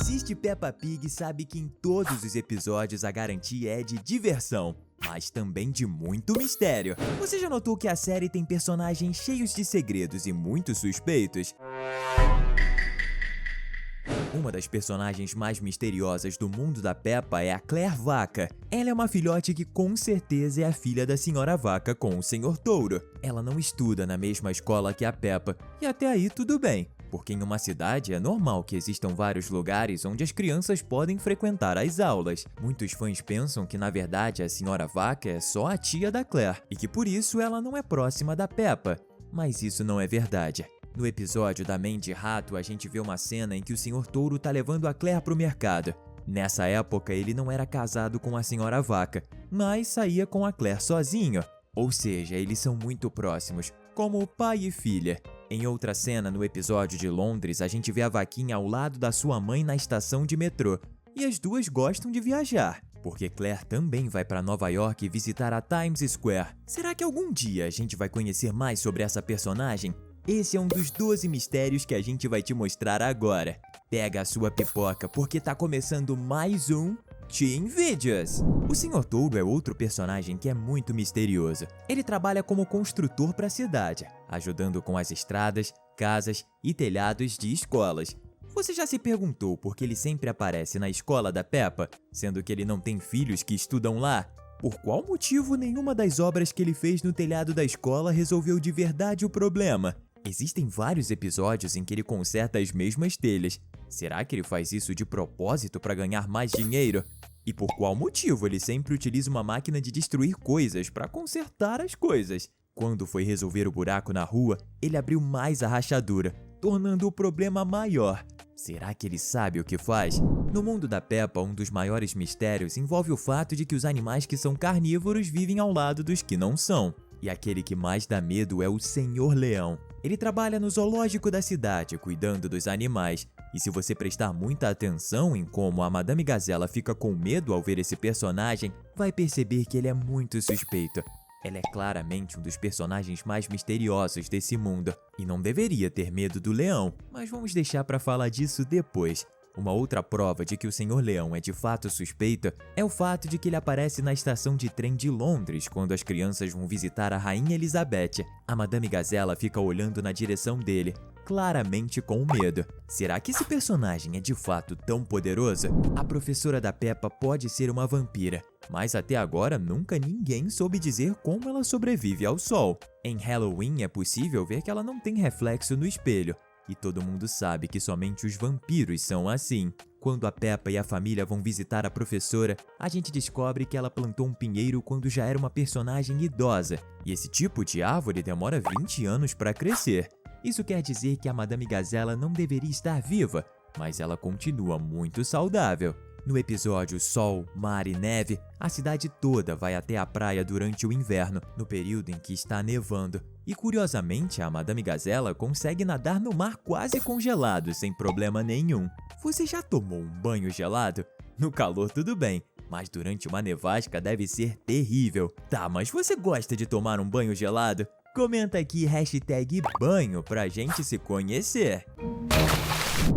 assiste Peppa Pig sabe que em todos os episódios a garantia é de diversão, mas também de muito mistério. Você já notou que a série tem personagens cheios de segredos e muito suspeitos? Uma das personagens mais misteriosas do mundo da Peppa é a Claire Vaca. Ela é uma filhote que com certeza é a filha da Senhora Vaca com o Senhor Touro. Ela não estuda na mesma escola que a Peppa, e até aí tudo bem, porque em uma cidade é normal que existam vários lugares onde as crianças podem frequentar as aulas. Muitos fãs pensam que na verdade a Senhora Vaca é só a tia da Claire, e que por isso ela não é próxima da Peppa. Mas isso não é verdade. No episódio da Mente Rato, a gente vê uma cena em que o Senhor Touro tá levando a Claire pro mercado. Nessa época, ele não era casado com a Senhora Vaca, mas saía com a Claire sozinho. Ou seja, eles são muito próximos, como pai e filha. Em outra cena, no episódio de Londres, a gente vê a Vaquinha ao lado da sua mãe na estação de metrô. E as duas gostam de viajar, porque Claire também vai para Nova York visitar a Times Square. Será que algum dia a gente vai conhecer mais sobre essa personagem? Esse é um dos 12 mistérios que a gente vai te mostrar agora. Pega a sua pipoca porque tá começando mais um Teen Videos. O Senhor Touro é outro personagem que é muito misterioso. Ele trabalha como construtor para a cidade, ajudando com as estradas, casas e telhados de escolas. Você já se perguntou por que ele sempre aparece na escola da Peppa, sendo que ele não tem filhos que estudam lá? Por qual motivo nenhuma das obras que ele fez no telhado da escola resolveu de verdade o problema? Existem vários episódios em que ele conserta as mesmas telhas. Será que ele faz isso de propósito para ganhar mais dinheiro? E por qual motivo ele sempre utiliza uma máquina de destruir coisas para consertar as coisas? Quando foi resolver o buraco na rua, ele abriu mais a rachadura, tornando o problema maior. Será que ele sabe o que faz? No mundo da Peppa, um dos maiores mistérios envolve o fato de que os animais que são carnívoros vivem ao lado dos que não são. E aquele que mais dá medo é o Senhor Leão. Ele trabalha no zoológico da cidade, cuidando dos animais. E se você prestar muita atenção em como a Madame Gazela fica com medo ao ver esse personagem, vai perceber que ele é muito suspeito. Ela é claramente um dos personagens mais misteriosos desse mundo, e não deveria ter medo do leão, mas vamos deixar para falar disso depois. Uma outra prova de que o Senhor Leão é de fato suspeito é o fato de que ele aparece na estação de trem de Londres quando as crianças vão visitar a Rainha Elizabeth. A Madame Gazela fica olhando na direção dele, claramente com medo. Será que esse personagem é de fato tão poderoso? A professora da Peppa pode ser uma vampira, mas até agora nunca ninguém soube dizer como ela sobrevive ao sol. Em Halloween é possível ver que ela não tem reflexo no espelho, e todo mundo sabe que somente os vampiros são assim. Quando a Peppa e a família vão visitar a professora, a gente descobre que ela plantou um pinheiro quando já era uma personagem idosa, e esse tipo de árvore demora 20 anos para crescer. Isso quer dizer que a Madame Gazela não deveria estar viva, mas ela continua muito saudável. No episódio Sol, Mar e Neve, a cidade toda vai até a praia durante o inverno, no período em que está nevando. E curiosamente, a Madame Gazela consegue nadar no mar quase congelado, sem problema nenhum. Você já tomou um banho gelado? No calor tudo bem, mas durante uma nevasca deve ser terrível. Tá, mas você gosta de tomar um banho gelado? Comenta aqui #banho pra gente se conhecer.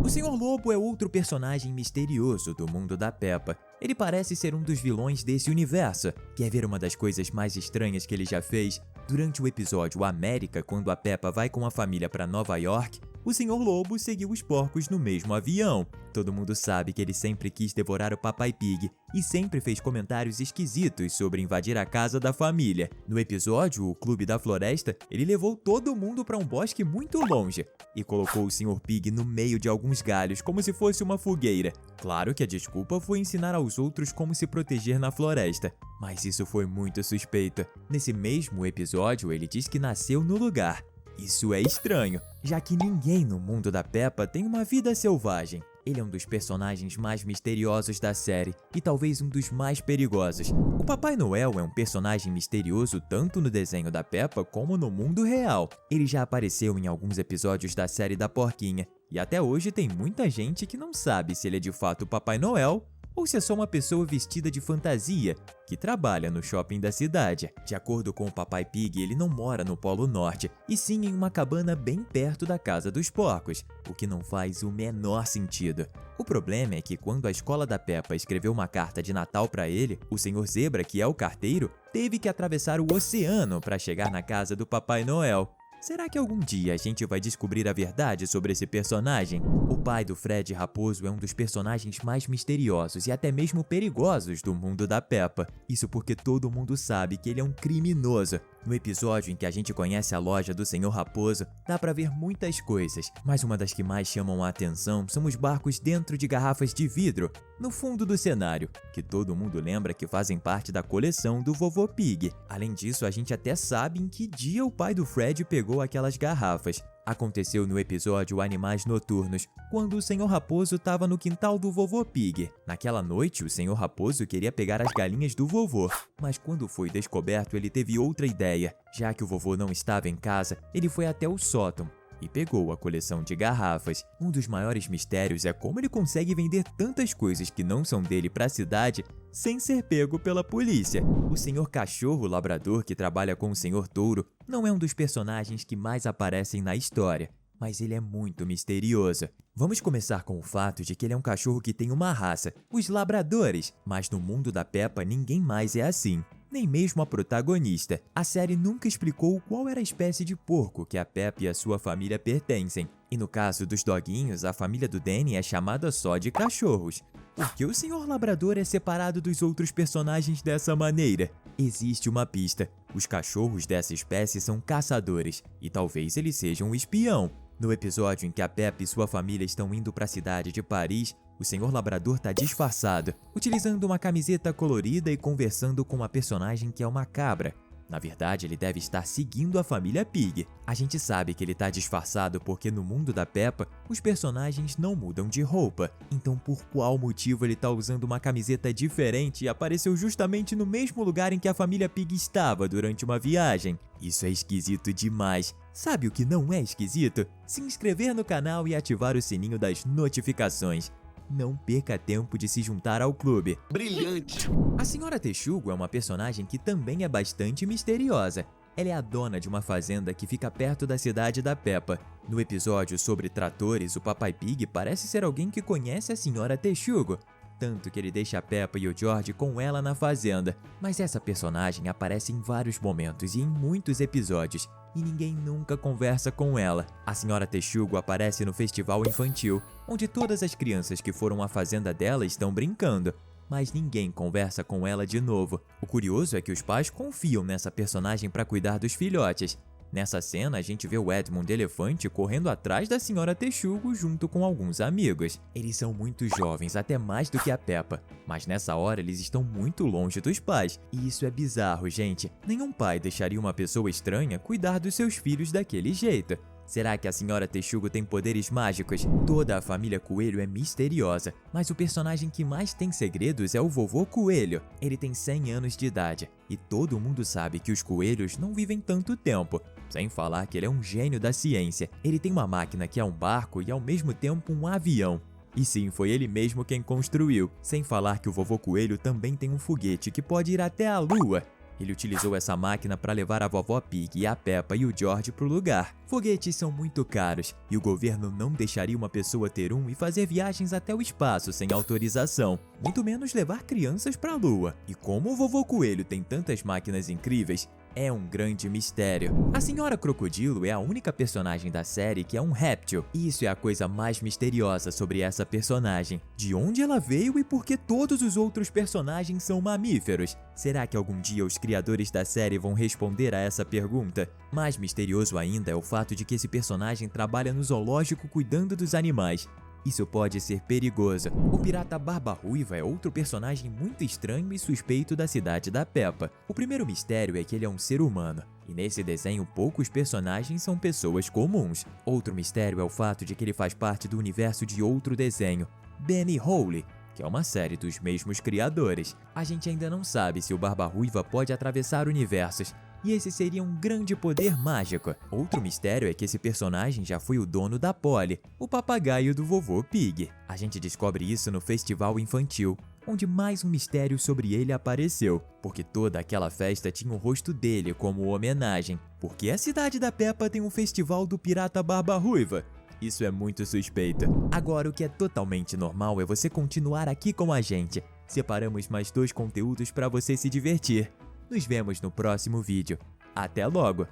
O Senhor Lobo é outro personagem misterioso do mundo da Peppa. Ele parece ser um dos vilões desse universo. Quer ver uma das coisas mais estranhas que ele já fez? Durante o episódio América, quando a Peppa vai com a família para Nova York, o Senhor Lobo seguiu os porcos no mesmo avião. Todo mundo sabe que ele sempre quis devorar o Papai Pig e sempre fez comentários esquisitos sobre invadir a casa da família. No episódio O Clube da Floresta, ele levou todo mundo para um bosque muito longe e colocou o Sr. Pig no meio de alguns galhos como se fosse uma fogueira. Claro que a desculpa foi ensinar aos outros como se proteger na floresta, mas isso foi muito suspeito. Nesse mesmo episódio, ele diz que nasceu no lugar. Isso é estranho, já que ninguém no mundo da Peppa tem uma vida selvagem. Ele é um dos personagens mais misteriosos da série e talvez um dos mais perigosos. O Papai Noel é um personagem misterioso tanto no desenho da Peppa como no mundo real. Ele já apareceu em alguns episódios da série da Porquinha e até hoje tem muita gente que não sabe se ele é de fato o Papai Noel ou se é só uma pessoa vestida de fantasia que trabalha no shopping da cidade. De acordo com o Papai Pig, ele não mora no Polo Norte, e sim em uma cabana bem perto da casa dos porcos, o que não faz o menor sentido. O problema é que quando a escola da Peppa escreveu uma carta de Natal para ele, o Sr. Zebra, que é o carteiro, teve que atravessar o oceano para chegar na casa do Papai Noel. Será que algum dia a gente vai descobrir a verdade sobre esse personagem? O pai do Fred Raposo é um dos personagens mais misteriosos e até mesmo perigosos do mundo da Peppa. Isso porque todo mundo sabe que ele é um criminoso. No episódio em que a gente conhece a loja do Sr. Raposo, dá pra ver muitas coisas, mas uma das que mais chamam a atenção são os barcos dentro de garrafas de vidro, no fundo do cenário, que todo mundo lembra que fazem parte da coleção do Vovô Pig. Além disso, a gente até sabe em que dia o pai do Fred pegou aquelas garrafas. Aconteceu no episódio Animais Noturnos, quando o Sr. Raposo estava no quintal do Vovô Pig. Naquela noite, o Sr. Raposo queria pegar as galinhas do vovô, mas quando foi descoberto, ele teve outra ideia. Já que o vovô não estava em casa, ele foi até o sótão e pegou a coleção de garrafas. Um dos maiores mistérios é como ele consegue vender tantas coisas que não são dele para a cidade sem ser pego pela polícia. O Sr. Cachorro Labrador, que trabalha com o Sr. Touro, não é um dos personagens que mais aparecem na história, mas ele é muito misterioso. Vamos começar com o fato de que ele é um cachorro que tem uma raça, os labradores, mas no mundo da Peppa ninguém mais é assim. Nem mesmo a protagonista. A série nunca explicou qual era a espécie de porco que a Peppa e a sua família pertencem. E no caso dos doguinhos, a família do Danny é chamada só de cachorros. Por que o Sr. Labrador é separado dos outros personagens dessa maneira? Existe uma pista. Os cachorros dessa espécie são caçadores, e talvez ele seja um espião. No episódio em que a Peppa e sua família estão indo para a cidade de Paris, o Sr. Labrador está disfarçado, utilizando uma camiseta colorida e conversando com uma personagem que é uma cabra. Na verdade, ele deve estar seguindo a família Pig. A gente sabe que ele está disfarçado porque no mundo da Peppa, os personagens não mudam de roupa. Então, por qual motivo ele está usando uma camiseta diferente e apareceu justamente no mesmo lugar em que a família Pig estava durante uma viagem? Isso é esquisito demais. Sabe o que não é esquisito? Se inscrever no canal e ativar o sininho das notificações. Não perca tempo de se juntar ao clube. Brilhante! A Senhora Texugo é uma personagem que também é bastante misteriosa. Ela é a dona de uma fazenda que fica perto da cidade da Peppa. No episódio sobre tratores, o Papai Pig parece ser alguém que conhece a Senhora Texugo, tanto que ele deixa a Peppa e o George com ela na fazenda. Mas essa personagem aparece em vários momentos e em muitos episódios, e ninguém nunca conversa com ela. A Senhora Texugo aparece no festival infantil, onde todas as crianças que foram à fazenda dela estão brincando, mas ninguém conversa com ela de novo. O curioso é que os pais confiam nessa personagem para cuidar dos filhotes. Nessa cena, a gente vê o Edmund Elefante correndo atrás da Senhora Texugo junto com alguns amigos. Eles são muito jovens, até mais do que a Peppa, mas nessa hora eles estão muito longe dos pais. E isso é bizarro, gente. Nenhum pai deixaria uma pessoa estranha cuidar dos seus filhos daquele jeito. Será que a Senhora Texugo tem poderes mágicos? Toda a família Coelho é misteriosa, mas o personagem que mais tem segredos é o Vovô Coelho. Ele tem 100 anos de idade, e todo mundo sabe que os coelhos não vivem tanto tempo. Sem falar que ele é um gênio da ciência. Ele tem uma máquina que é um barco e ao mesmo tempo um avião. E sim, foi ele mesmo quem construiu. Sem falar que o Vovô Coelho também tem um foguete que pode ir até a Lua. Ele utilizou essa máquina para levar a Vovó Pig, a Peppa e o George para o lugar. Foguetes são muito caros e o governo não deixaria uma pessoa ter um e fazer viagens até o espaço sem autorização, muito menos levar crianças para a Lua. E como o Vovô Coelho tem tantas máquinas incríveis, é um grande mistério. A Senhora Crocodilo é a única personagem da série que é um réptil. E isso é a coisa mais misteriosa sobre essa personagem. De onde ela veio e por que todos os outros personagens são mamíferos? Será que algum dia os criadores da série vão responder a essa pergunta? Mais misterioso ainda é o fato de que esse personagem trabalha no zoológico cuidando dos animais. Isso pode ser perigoso. O pirata Barba Ruiva é outro personagem muito estranho e suspeito da cidade da Peppa. O primeiro mistério é que ele é um ser humano, e nesse desenho poucos personagens são pessoas comuns. Outro mistério é o fato de que ele faz parte do universo de outro desenho, Benny Holly, que é uma série dos mesmos criadores. A gente ainda não sabe se o Barba Ruiva pode atravessar universos, e esse seria um grande poder mágico. Outro mistério é que esse personagem já foi o dono da Polly, o papagaio do vovô Pig. A gente descobre isso no festival infantil, onde mais um mistério sobre ele apareceu, porque toda aquela festa tinha o rosto dele como homenagem. Por que a cidade da Peppa tem um festival do Pirata Barba Ruiva? Isso é muito suspeito. Agora, o que é totalmente normal é você continuar aqui com a gente. Separamos mais 2 conteúdos para você se divertir. Nos vemos no próximo vídeo. Até logo!